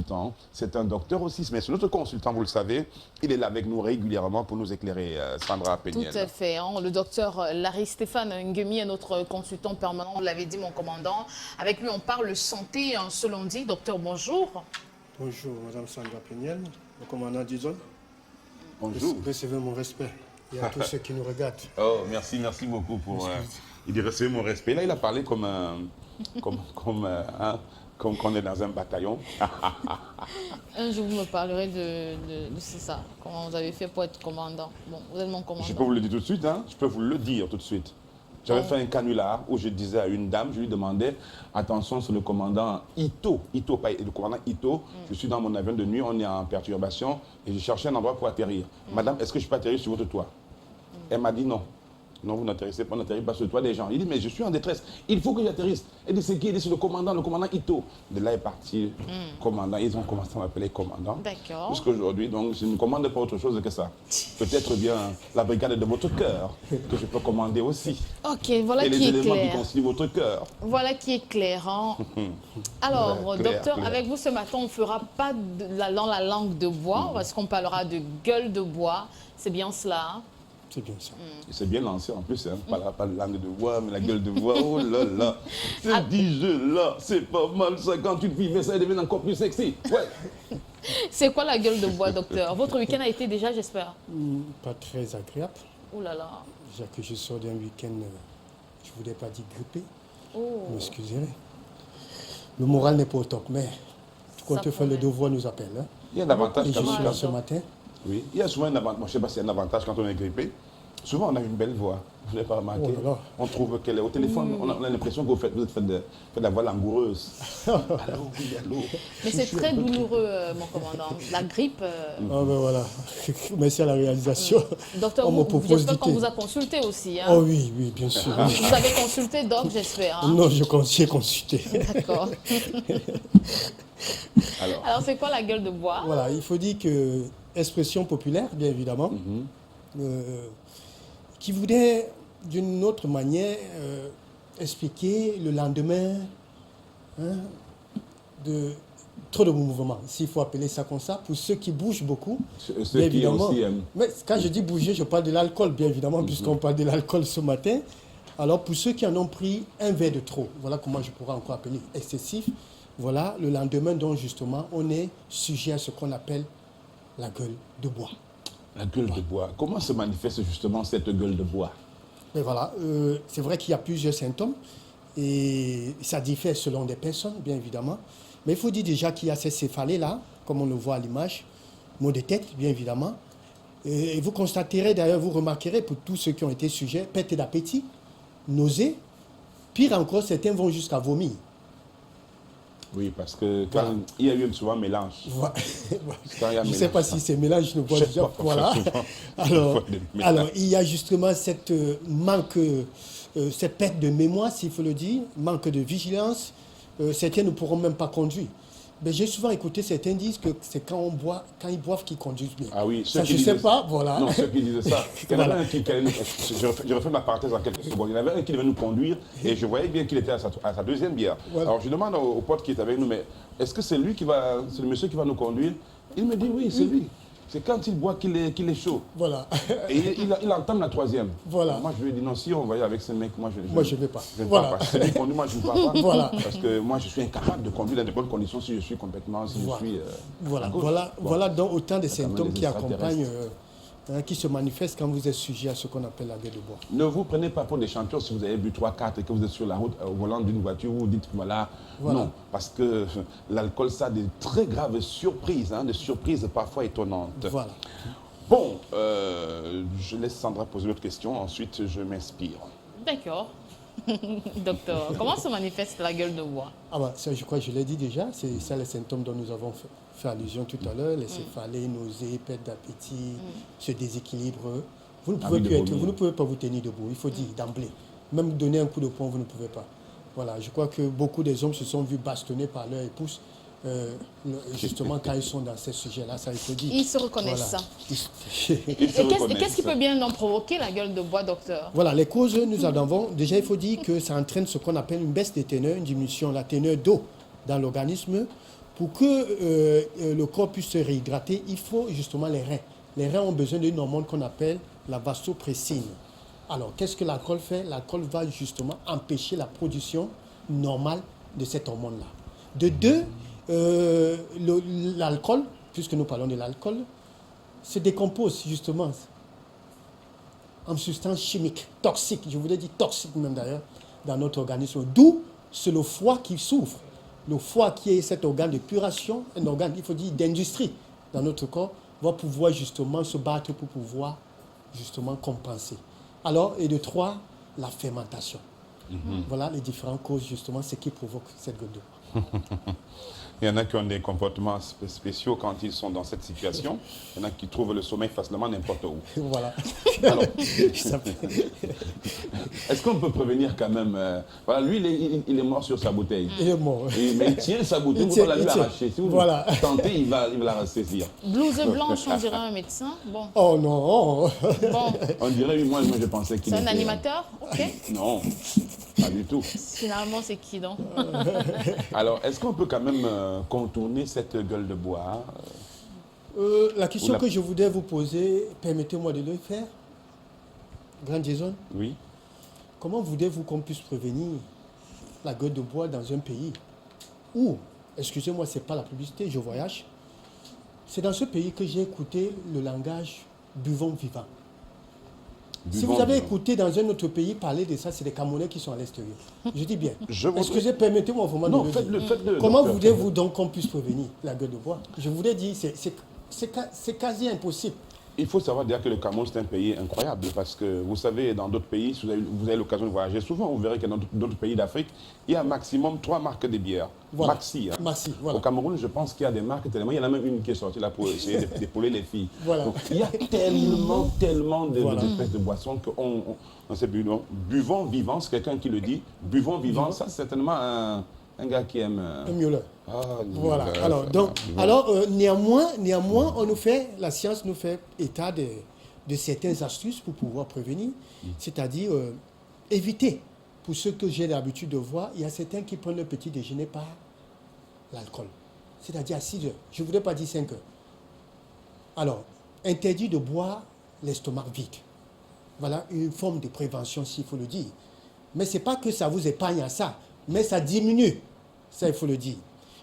consultant, c'est un docteur aussi, mais c'est notre consultant, vous le savez. Il est là avec nous régulièrement pour nous éclairer, Sandra Péniel. Tout à fait. Hein. Le docteur Larry Stéphane Nguemi est notre consultant permanent, vous l'avez dit, mon commandant. Avec lui, on parle santé ce lundi. Docteur, bonjour. Bonjour, Madame Sandra Péniel, le commandant du zone. Bonjour. Recevez mon respect et à tous ceux qui nous regardent. Oh, merci beaucoup pour... il dit recevoir mon respect. Là, il a parlé comme qu'on est dans un bataillon. Un jour, vous me parlerez de c'est ça. Comment vous avez fait pour être commandant. Bon, vous êtes mon commandant. Je peux vous le dire tout de suite, hein? Je peux vous le dire tout de suite. J'avais fait un canular où je disais à une dame, je lui demandais, attention, c'est le commandant Ito, pas le commandant Ito, je suis dans mon avion de nuit, on est en perturbation et je cherchais un endroit pour atterrir. Madame, est-ce que je peux atterrir sur votre toit? Elle m'a dit non. Non, vous n'atterrissez pas, n'atterrissez pas sur le toit des gens. Il dit, mais je suis en détresse, il faut que j'atterrisse. Elle dit, c'est qui? Il dit, c'est le commandant Ito. De là est parti commandant, ils ont commencé à m'appeler commandant. D'accord. Jusqu'aujourd'hui, donc je ne commande pas autre chose que ça. Peut-être bien la brigade de votre cœur, que je peux commander aussi. Ok, voilà et qui les est éléments clair. qui constituent votre cœur. Voilà qui est clair. Hein. Alors, Clair, docteur, clair. avec vous ce matin, on ne fera pas dans la langue de bois, parce qu'on parlera de gueule de bois. C'est bien cela. Hein? C'est bien ça. C'est bien lancé en plus, hein. Pas la langue de bois, mais la gueule de bois. Oh là là, ce petit jeu-là, c'est pas mal ça. Quand tu le vivais, ça devient encore plus sexy. Ouais. C'est quoi la gueule de bois, docteur? Votre week-end a été déjà, j'espère? Pas très agréable. Oh là là. Déjà que je sors d'un week-end, je ne voudrais pas dire grippé. Oh. Vous m'excuserez. Le moral n'est pas au top, mais quand Ça on fait le promet. devoir nous appelle. Hein. Il y a un avantage Et je quand suis même. là ce matin. Oui, il y a souvent un avantage. Moi, je ne sais pas s'il y a un avantage quand on est grippé. Souvent, on a une belle voix. Vous n'avez pas remarqué? Oh là là. On trouve qu'elle est au téléphone. On a l'impression que vous faites de la voix langoureuse. Allô, oui, allô. Mais c'est très douloureux, mon commandant. La grippe. Ah ben voilà. Merci à la réalisation. Docteur, On me propose j'espère qu'on d'été. vous a consulté aussi. Hein. Oh oui, oui, bien sûr. Vous avez consulté, Doc, j'espère. Hein. Non, j'ai consulté. D'accord. Alors, Alors, c'est quoi la gueule de bois? Voilà, il faut dire que expression populaire, bien évidemment, qui voulait d'une autre manière expliquer le lendemain hein, de trop de mouvements, s'il faut appeler ça comme ça, pour ceux qui bougent beaucoup, ceux bien qui évidemment. aussi Mais quand je dis bouger, je parle de l'alcool, bien évidemment, puisqu'on parle de l'alcool ce matin. Alors, pour ceux qui en ont pris un verre de trop, voilà comment je pourrais encore appeler excessif, voilà, le lendemain, donc justement, on est sujet à ce qu'on appelle la gueule de bois. la gueule de bois. Comment se manifeste justement cette gueule de bois? Mais voilà, c'est vrai qu'il y a plusieurs symptômes et ça diffère selon des personnes, bien évidemment. Mais il faut dire déjà qu'il y a ces céphalées-là, comme on le voit à l'image, maux de tête, bien évidemment. Et vous constaterez, d'ailleurs, vous remarquerez, pour tous ceux qui ont été sujets, perte d'appétit, nausées. Pire encore, certains vont jusqu'à vomir. Oui, parce que quand il y a eu souvent un mélange. Voilà. Quand il y a Je ne mélange, sais pas si c'est mélange, je ne vois Je sais déjà. pas, Voilà. souvent, Alors, des mélanges. alors, il y a justement cette manque, cette perte de mémoire, s'il faut le dire, manque de vigilance. Certains ne pourront même pas conduire. Mais j'ai souvent écouté certains disent que c'est quand ils boivent qu'ils conduisent bien. Ah oui, ça, je ne sais pas, voilà. Non, ceux qui disaient ça. Il y en avait Voilà. un qui allait nous... Je refais ma parenthèse en quelques secondes. Il y en avait un qui devait nous conduire et je voyais bien qu'il était à sa deuxième bière. Voilà. Alors je demande au pote qui est avec nous, mais est-ce que c'est lui qui va, c'est le monsieur qui va nous conduire? Il me dit oui, c'est lui. C'est quand il boit qu'il est chaud. Voilà. Et il entame la troisième. Voilà. Alors moi je lui ai dit non, si on va y avec ce mec, moi je Moi, je ne vais pas. Je ne Voilà. pars pas. Si lui conduit, moi je ne pars pas. Voilà. Parce que moi je suis incapable de conduire dans de bonnes conditions si je suis complètement, si Voilà. je suis Voilà, à gauche. voilà, Bon. voilà donc autant de quand même symptômes des qui accompagnent, extraterrestres. qui se manifestent quand vous êtes sujet à ce qu'on appelle la gueule de bois. Ne vous prenez pas pour des champions si vous avez bu 3-4 et que vous êtes sur la route au volant d'une voiture, vous dites voilà. Voilà. Non, parce que l'alcool, ça a des très graves surprises, des surprises parfois étonnantes. Voilà. Bon, je laisse Sandra poser l'autre question, ensuite je m'inspire. D'accord. Docteur, comment se manifeste la gueule de bois? Ah bah, ça, je crois que je l'ai dit déjà, c'est ça les symptômes dont nous avons fait allusion tout à l'heure, les céphalées, nausées, perte d'appétit, ce déséquilibre. Vous ne, pouvez Envie de plus être, vomir. vous ne pouvez pas vous tenir debout, il faut dire d'emblée. Même donner un coup de poing, vous ne pouvez pas. Voilà, je crois que beaucoup des hommes se sont vus bastonnés par leur épouse, justement quand ils sont dans ces sujets-là, ça il faut dire. Ils se reconnaissent ça. Ils se Et qu'est-ce reconnaissent. qui peut bien en provoquer la gueule de bois, docteur? Voilà, les causes, nous en avons. Déjà, il faut dire que ça entraîne ce qu'on appelle une baisse des teneurs, une diminution de la teneur d'eau dans l'organisme, Pour que le corps puisse se réhydrater, il faut justement les reins. Les reins ont besoin d'une hormone qu'on appelle la vasopressine. Alors, qu'est-ce que l'alcool fait? L'alcool va justement empêcher la production normale de cette hormone-là. De deux, l'alcool, puisque nous parlons de l'alcool, se décompose justement en substances chimiques, toxiques, je voulais dire toxiques même d'ailleurs, dans notre organisme. D'où c'est le foie qui souffre. Le foie qui est cet organe d'épuration, un organe, il faut dire, d'industrie dans notre corps, va pouvoir justement se battre pour pouvoir justement compenser. Alors, et de trois, la fermentation. Voilà les différentes causes, justement, ce qui provoque cette gueule de bois. Il y en a qui ont des comportements spéciaux quand ils sont dans cette situation. Il y en a qui trouvent le sommeil facilement n'importe où. Voilà. Alors, est-ce qu'on peut prévenir quand même voilà, lui, il est mort sur sa bouteille. Il est mort. Mais il tient sa bouteille, vous la lui arracher. Si vous tentez, il va la ressaisir. Blouse blanche, on dirait un médecin. Bon. Oh non. Bon. On dirait, moi je pensais qu'il C'est était... un animateur? Ok. Non, pas du tout. Finalement, c'est qui donc? Alors, est-ce qu'on peut quand même contourner cette gueule de bois La question que je voudrais vous poser, permettez-moi de le faire. Grand Jason, oui. Comment voulez-vous qu'on puisse prévenir la gueule de bois dans un pays où, excusez-moi, ce n'est pas la publicité, je voyage, c'est dans ce pays que j'ai écouté le langage buvons vivant. Si vous avez écouté dans un autre pays parler de ça, c'est des Camerounais qui sont à l'extérieur. Je dis bien. Excusez, permettez-moi vraiment de le dire. Faites-le. Comment voulez-vous donc qu'on puisse prévenir la gueule de bois? Je voulais dire, c'est quasi impossible. Il faut savoir dire que le Cameroun, c'est un pays incroyable parce que vous savez, dans d'autres pays, si vous avez l'occasion de voyager souvent, vous verrez que dans d'autres pays d'Afrique, il y a maximum 3 marques de bière. Voilà. Maxi. Hein. Maxi, voilà. Au Cameroun, je pense qu'il y a des marques tellement. Il y en a même une qui est sortie là pour essayer d'épauler les filles. Voilà. Donc, il y a tellement d'espèces de boissons qu'on s'est bu. Buvons vivant, c'est quelqu'un qui le dit. Buvons vivant, ça, c'est certainement un gars qui aime... Un miauleur. Voilà. Néanmoins, la science nous fait état de certaines astuces pour pouvoir prévenir, c'est-à-dire éviter. Pour ceux que j'ai l'habitude de voir, il y a certains qui prennent le petit déjeuner par l'alcool, c'est-à-dire à 6 heures. Je ne voudrais pas dire 5 heures. Alors, interdit de boire l'estomac vide. Voilà une forme de prévention, s'il faut le dire. Mais ce n'est pas que ça vous épargne à ça, mais ça diminue. Ça, il faut le dire.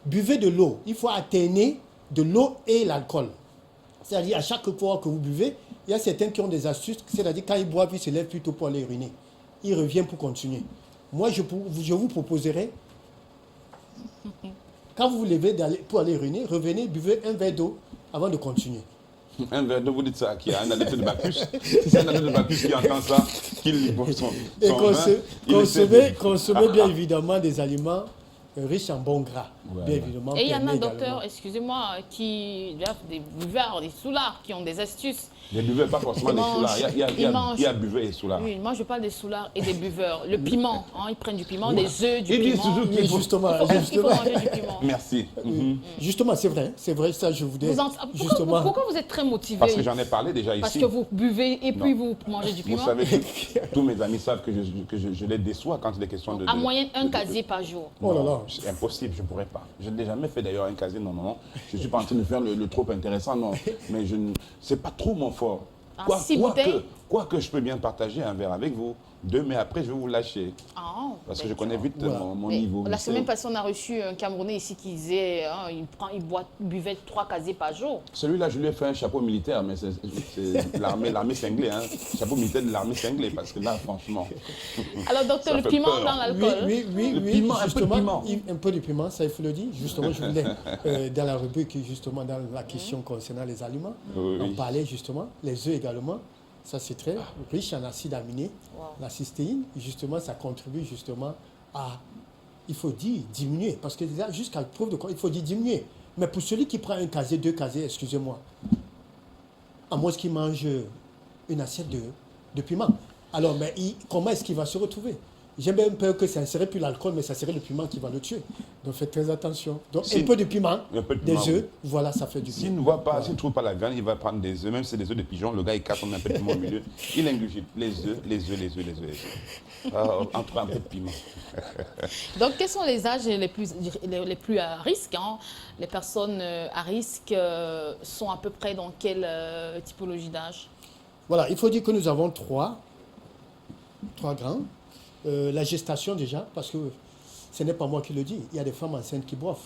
Buvez de l'eau. Il faut alterner de l'eau et l'alcool. C'est-à-dire, à chaque fois que vous buvez, il y a certains qui ont des astuces. C'est-à-dire, quand ils boivent, ils se lèvent plutôt pour aller uriner. Ils reviennent pour continuer. Moi, je vous proposerai, quand vous vous levez pour aller uriner, revenez, buvez un verre d'eau avant de continuer. Un verre d'eau, vous dites ça, qui a un adepte de Bacchus. Si c'est un adepte de Bacchus qui entend ça, qu'il boit son Et consommez bien évidemment des aliments riches en bons gras. Bien évidemment. Et il y en a, docteur, excusez-moi, qui des buveurs, des soulards, qui ont des astuces. Des buveurs, pas forcément des soulards. Il y a buveurs et soulards. Oui, moi je parle des soulards et des buveurs. Le piment, ils prennent du piment, des œufs, du piment. Toujours qu'il faut... Justement, il faut manger du piment. Merci. Justement, c'est vrai, ça je voudrais... Pourquoi vous êtes très motivé? Parce que j'en ai parlé déjà ici. Parce que vous buvez et puis vous mangez du piment. Vous savez que tous mes amis savent que je les déçois quand il est question de... En moyenne, un casier par jour. Oh là là. C'est impossible, je ne pourrais pas. Je ne l'ai jamais fait d'ailleurs un casier, non. Je ne suis pas en train de faire le trop intéressant, non. Mais c'est pas trop mon fort. Quoique je peux bien partager un verre avec vous. 2, mais après, je vais vous lâcher. Parce que je connais vite mon niveau. La semaine passée, on a reçu un Camerounais ici qui disait il buvait 3 casiers par jour. Celui-là, je lui ai fait un chapeau militaire, mais c'est l'armée cinglée. Hein. Chapeau militaire de l'armée cinglée, parce que là, franchement... Alors, docteur, le piment dans l'alcool? Oui, piment, justement, un peu de piment, ça il faut le dire. Justement, je voulais, dans la rubrique, justement, dans la question concernant les aliments, on parlait justement, les œufs également. Ça, c'est très riche en acides aminés. La cystéine, justement, ça contribue justement à, il faut dire, diminuer. Parce que déjà, jusqu'à preuve de quoi, il faut dire diminuer. Mais pour celui qui prend un casier, 2 casiers, excusez-moi, à moins qu'il mange une assiette de piment. Alors, mais comment est-ce qu'il va se retrouver? J'ai même peur que ça ne serait plus l'alcool, mais ça serait le piment qui va le tuer. Donc faites très attention. Donc Si- un peu de piment, un peu de des piment, œufs, oui. voilà, ça fait du bien. S'il ne voit pas, s'il ne trouve pas la viande, il va prendre des œufs, même si c'est des œufs de pigeon, le gars il casse, on met un peu de piment au milieu. Il ingurgite les œufs, les œufs, les œufs, les œufs, les œufs. Entre un peu de piment. Donc, quels sont les âges les plus à risque hein? Les personnes à risque sont à peu près dans quelle typologie d'âge? Voilà, il faut dire que nous avons trois grands. La gestation déjà, parce que ce n'est pas moi qui le dis, il y a des femmes enceintes qui boivent.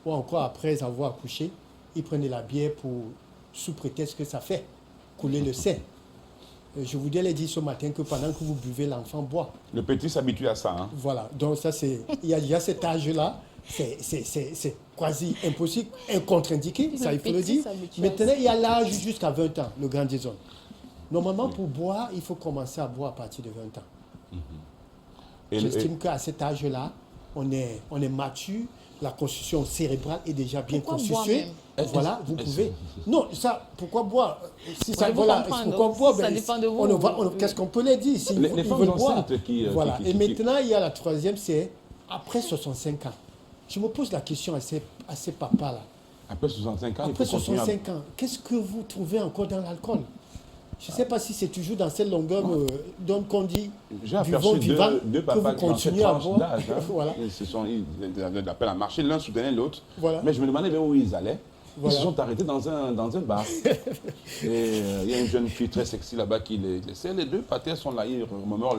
Ou encore après avoir accouché, ils prennent de la bière sous prétexte que ça fait couler le sein. Je vous l'ai dit ce matin que pendant que vous buvez, l'enfant boit. Le petit s'habitue à ça. Hein. Voilà, donc ça c'est, il y a déjà cet âge-là, c'est quasi impossible, contre-indiqué, ça il faut le petit dire. s'habitue à Maintenant, il y a l'âge jusqu'à 20 ans, le grand disons. Normalement, pour boire, il faut commencer à boire à partir de 20 ans. J'estime qu'à cet âge-là, on est mature, la constitution cérébrale est déjà bien Pourquoi constituée. boire Voilà, vous pouvez. Non, ça, pourquoi boire? Si ça, Voulez-vous voilà, comprendre? pourquoi boire? Ça dépend de vous. Qu'est-ce qu'on peut les dire si Les ils femmes veulent boire? enceintes qui... Voilà. qui- Et maintenant, il y a la troisième, c'est après 65 ans. Je me pose la question à ces papas-là. Après 65 ans, Après il faut continuer à... 65 ans, qu'est-ce que vous trouvez encore dans l'alcool? Je ne sais pas si c'est toujours dans cette longueur qu'on dit J'ai vivant, aperçu vivant, deux que papas vous qui ont cette continuez à tranche boire. d'âge. Hein. Voilà. Ils appellent à marcher, l'un soutenait l'autre. Voilà. Mais je me demandais vers où ils allaient. Voilà. Ils se sont arrêtés dans un bar. Et il y a une jeune fille très sexy là-bas qui les laissait. Les deux patères sont là, ils remémorent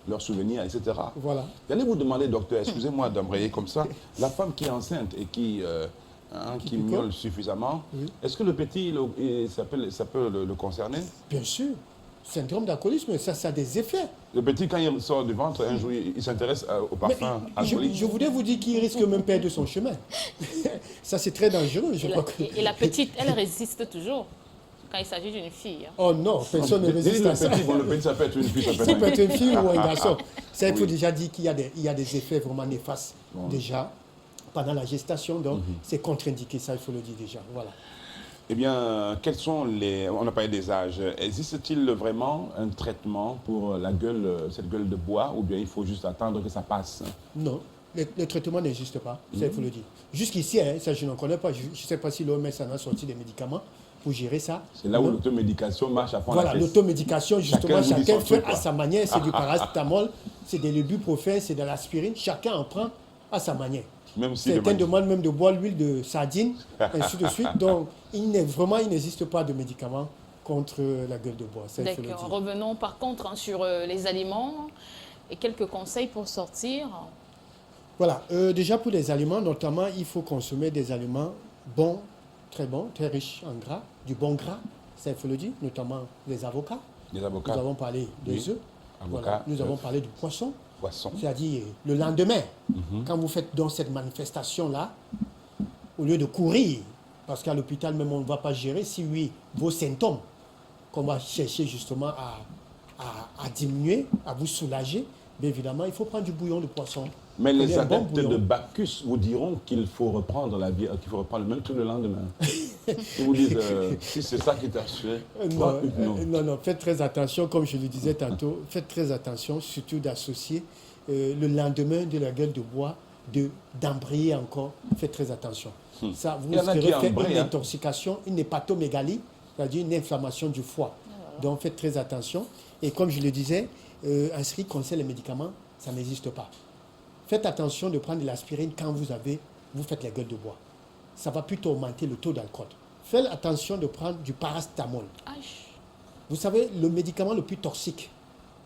leurs souvenirs, etc. Voilà. J'allais vous demander, docteur, excusez-moi d'embrayer comme ça, la femme qui est enceinte et qui picole. miaule suffisamment, Oui. est-ce que le petit, ça peut le concerner? Bien sûr. Syndrome d'alcoolisme, ça a des effets. Le petit, quand il sort du ventre, un jour, il s'intéresse au Mais parfum je alcoolique. voudrais vous dire qu'il risque même perdre son chemin. Ça, c'est très dangereux. Je crois que... Et la petite, elle résiste toujours quand il s'agit d'une fille. Hein. Oh non, personne ne résiste à ça. Le petit, ça peut être une fille, ça peut Ça peut être être une fille ou un garçon. Ça, il faut Oui. déjà dire qu'il y a des effets vraiment néfastes déjà pendant la gestation. Donc, c'est contre-indiqué, ça, il faut le dire déjà. Voilà. Eh bien, quels sont les... On a parlé des âges. Existe-t-il vraiment un traitement pour la gueule, cette gueule de bois, ou bien il faut juste attendre que ça passe? Non, le traitement n'existe pas, ça, il faut le dire. Jusqu'ici, hein, ça, je n'en connais pas. Je ne sais pas si l'OMS en a sorti des médicaments pour gérer ça. C'est là où Non. l'automédication marche à fond Voilà, la caisse. l'automédication, justement, Chacun vous dit chacun son fait truc, à quoi. sa manière. C'est du paracétamol, c'est de l'ibuprofène, c'est de l'aspirine. Chacun en prend à sa manière. Même si Certains demandent même de boire l'huile de sardine, ainsi de suite. Donc, il n'existe pas de médicament contre la gueule de bois. Ça, il faut le D'accord. dire. Revenons par contre hein, sur les aliments et quelques conseils pour sortir. Voilà, déjà pour les aliments, notamment, il faut consommer des aliments bons, très riches en gras, du bon gras, ça il faut le dire, notamment les avocats. les avocats, Nous avons parlé des Oui. œufs. Avocats, Voilà. Nous avons œufs. parlé du poisson, poissons. c'est-à-dire le lendemain, quand vous faites donc cette manifestation-là, au lieu de courir, parce qu'à l'hôpital même on ne va pas gérer, si oui, vos symptômes, qu'on va chercher justement à diminuer, à vous soulager, bien évidemment, il faut prendre du bouillon de poisson. Mais les Prenez un bon adeptes bouillon. de Bacchus vous diront qu'il faut reprendre la vie, qu'il faut reprendre même tout le lendemain. Ils vous disent, si c'est ça qui t'a tué, Non, faites très attention, comme je le disais tantôt, faites très attention, surtout d'associer le lendemain de la gueule de bois, d'embrayer encore, faites très attention. Ça, vous Il y en a qui risquerez de faire embrayent, une hein. intoxication, une hépatomégalie, c'est-à-dire une inflammation du foie. Donc faites très attention. Et comme je le disais, en ce qui concerne les médicaments, ça n'existe pas. Faites attention de prendre de l'aspirine quand vous faites la gueule de bois. Ça va plutôt augmenter le taux d'alcool. Faites attention de prendre du paracétamol. Aïe. Vous savez, le médicament le plus toxique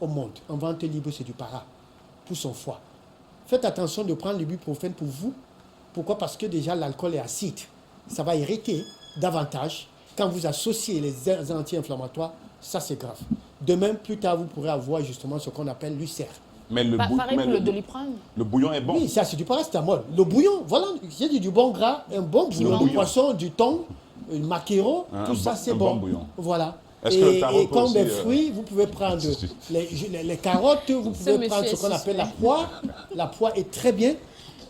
au monde, en vente libre, c'est du para, pour son foie. Faites attention de prendre l'ibuprofène pour vous. Pourquoi? Parce que déjà, l'alcool est acide. Ça va irriter davantage. Quand vous associez les anti-inflammatoires, ça c'est grave. Demain, plus tard, vous pourrez avoir justement ce qu'on appelle l'ulcère. Mais le, Pareil mais pour le Doliprane. le bouillon est bon. Oui, ça c'est du paracétamol. Le bouillon, voilà, j'ai dit du bon gras, un bon bouillon, bouillon. du poisson, du thon, du maquereau, Un tout ça bon- c'est un bon. bon bouillon. Voilà. Est-ce que le tarot Et peut comme aussi, des fruits, vous pouvez prendre les carottes, vous pouvez monsieur prendre ce est qu'on appelle la suspect. poire. La poire est très bien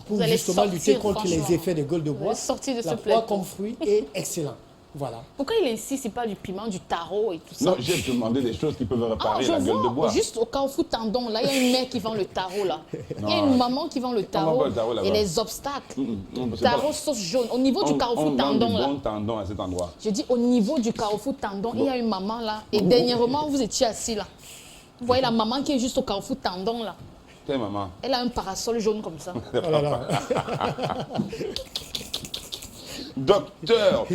pour Vous allez justement lutter sortir, contre les franchement. effets de gueule de Vous bois. allez sortir de ce La poire plateau. comme fruit est excellent. Voilà. Pourquoi il insiste, c'est pas du piment, du taro et tout ça? Non, j'ai demandé des choses qui peuvent réparer je la gueule de vois, bois. juste au Carrefour Tendon, là, il y a une mère qui vend le taro, là. Il y a Non. une maman qui vend le vend taro pas le taro, là-bas. et les obstacles. Non, c'est Taro pas- sauce jaune. Au niveau du Carrefour on vend Tendon, du là. bon tendon à cet endroit. Je dis au niveau du Carrefour Tendon, il y a une maman là. Et dernièrement, vous étiez assis là. Vous voyez la maman qui est juste au Carrefour Tendon là. Quelle maman? Elle a un parasol jaune comme ça. Oh là là. Docteur,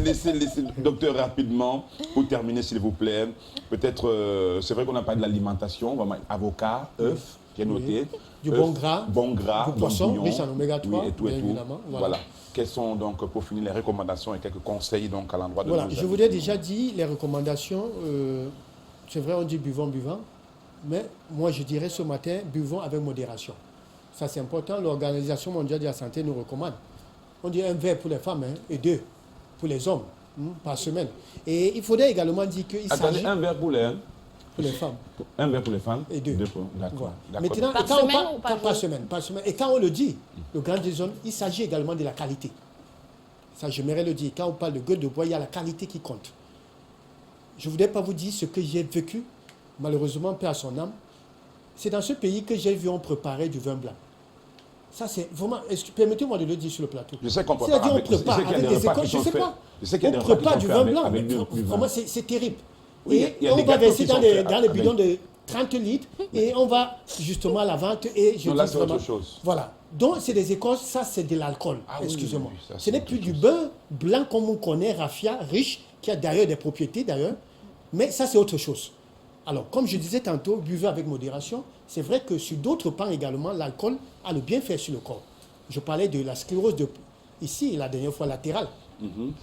laissez, docteur, rapidement, pour terminer, s'il vous plaît. Peut-être, c'est vrai qu'on n'a pas de l'alimentation. On va mettre avocat, œuf, qui est noté. Du œuf, bon gras. Bon gras, Du bon poisson, bouillon, riche en oméga 3, oui, et tout, et bien tout. évidemment, Voilà. voilà. Quelles sont donc, pour finir, les recommandations et quelques conseils donc, à l'endroit de Voilà, nos je amis? vous ai déjà dit les recommandations. C'est vrai, on dit buvons, mais moi je dirais ce matin, buvons avec modération. Ça c'est important. L'Organisation mondiale de la santé nous recommande. On dit un verre pour les femmes et 2 pour les hommes par semaine. Et il faudrait également dire qu'il Attendez, s'agit un verre pour les femmes. Un verre pour les femmes Et 2. pour... D'accord. Voilà. D'accord. Maintenant, Par et quand on semaine parle- ou par par jour? semaine, par semaine. Et quand on le dit, le grand déshonneur, il s'agit également de la qualité. Ça, j'aimerais le dire. Quand on parle de gueule de bois, il y a la qualité qui compte. Je ne voudrais pas vous dire ce que j'ai vécu, malheureusement, paix à son âme. C'est dans ce pays que j'ai vu on préparer du vin blanc. Ça, c'est vraiment... Permettez-moi de le dire sur le plateau. Je sais qu'on C'est-à-dire prépare on avec, je sais prépare qu'il y a avec des des repas écoles, qui je sont sais faits. pas. Je sais qu'il y a On des repas qui prépare sont du faits vin avec, blanc, avec mais du vin. vraiment, c'est terrible. Oui, Et il y a des on va gâteaux verser qui dans sont les, faits dans les avec- bidons de 30 litres et on va justement à la vente et je Non, là, dis c'est autre vraiment... chose. Voilà. Donc, c'est des écorces, ça, c'est de l'alcool. Ah oui, Excusez-moi. oui, ça, Ce c'est n'est autre plus du chose. beurre blanc comme on connaît, raffia, riche, qui a d'ailleurs des propriétés d'ailleurs. Mais ça, c'est autre chose. Alors, comme je disais tantôt, buvez avec modération. C'est vrai que sur d'autres plans également, l'alcool a le bienfait sur le corps. Je parlais de la sclérose ici, la dernière fois latérale.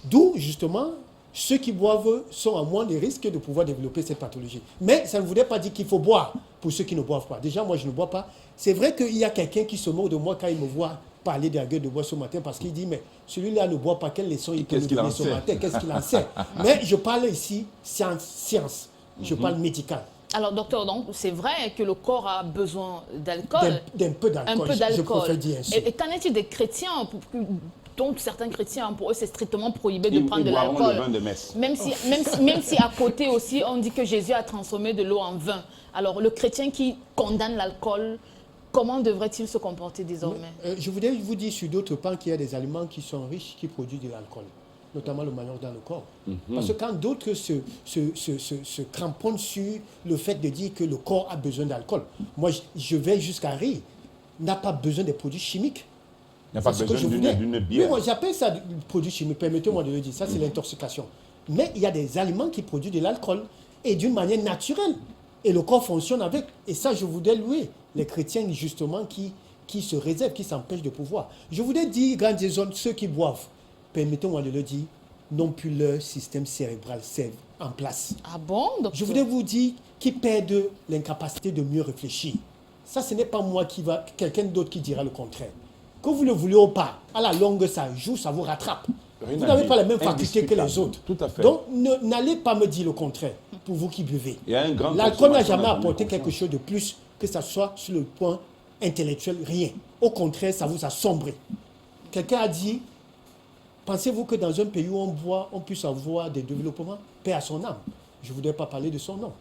D'où, justement, ceux qui boivent sont à moins de risque de pouvoir développer cette pathologie. Mais ça ne voudrait pas dire qu'il faut boire pour ceux qui ne boivent pas. Déjà, moi, je ne bois pas. C'est vrai qu'il y a quelqu'un qui se moque de moi quand il me voit parler de la gueule de bois ce matin parce qu'il dit, mais celui-là ne boit pas, quelle leçon il peut Qu'est-ce nous qu'il donner en ce sait matin? Qu'est-ce qu'il en sait? Mais je parle ici science. Je parle médical. Alors, docteur, donc, c'est vrai que le corps a besoin d'alcool. D'un peu Un d'alcool. peu Je d'alcool. préfère dire ainsi. Et qu'en est-il des chrétiens? Donc, certains chrétiens, pour eux, c'est strictement prohibé de Ils prendre de boiront le l'alcool. vin de messe. Même si à côté aussi, on dit que Jésus a transformé de l'eau en vin. Alors, le chrétien qui condamne l'alcool, comment devrait-il se comporter désormais? Je voudrais vous dire sur d'autres plans qu'il y a des aliments qui sont riches, qui produisent de l'alcool, notamment le manioc dans le corps. Parce que quand d'autres se cramponnent sur le fait de dire que le corps a besoin d'alcool, moi je vais jusqu'à rire, n'a pas besoin de produits chimiques. Il n'y a pas C'est ce que besoin je voulais. d'une Oui, bière. moi j'appelle ça du produit chimique, permettez-moi de le dire, ça c'est l'intoxication. Mais il y a des aliments qui produisent de l'alcool et d'une manière naturelle. Et le corps fonctionne avec. Et ça, je voudrais louer les chrétiens justement qui se réservent, qui s'empêchent de pouvoir. Je voudrais dire, grands hommes, ceux qui boivent, permettez-moi de le dire, n'ont plus leur système cérébral en place. Ah bon, docteur? Je voudrais vous dire qu'ils perdent l'incapacité de mieux réfléchir. Ça, ce n'est pas moi quelqu'un d'autre qui dira le contraire. Que vous le voulez ou pas, à la longue, ça joue, ça vous rattrape. Rien Vous à n'avez dire. pas la même faculté que les Indiscutable. autres. Tout à fait. Donc, n'allez pas me dire le contraire, pour vous qui buvez. Il y a un grand L'alcool n'a consommateur jamais dans apporté la quelque conscience. chose de plus que ça soit sur le point intellectuel, rien. Au contraire, ça vous a sombré. Quelqu'un a dit, pensez-vous que dans un pays où on boit, on puisse avoir des développements? Paix à son âme. Je ne voudrais pas parler de son nom.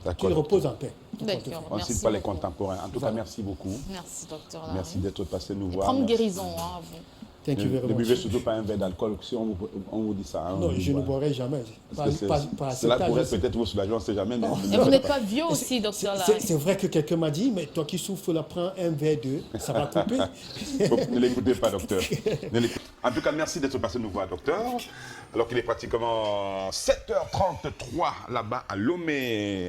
D'accord. Qu'il repose en paix. D'accord. On ne Merci cite pas les beaucoup. contemporains. En tout cas, merci beaucoup. Merci, docteur. Merci d'être passé nous Et voir. prendre Merci. guérison, hein, à vous. Thank you Ne very buvez much. surtout pas un verre d'alcool si on vous dit ça. hein, Non, on je ne boit. boirai jamais. Parce que Pas à cet cela âge pourrait aussi. peut-être vous soulager, on ne sait jamais. Mais Et vous n'êtes pas vieux aussi, docteur Larry? C'est vrai que quelqu'un m'a dit, mais toi qui souffres, là, prends un verre d'eau, ça va couper. Ne l'écoutez pas, docteur. En tout cas, merci d'être passé nous voir, docteur. Alors qu'il est pratiquement 7h33 là-bas à Lomé.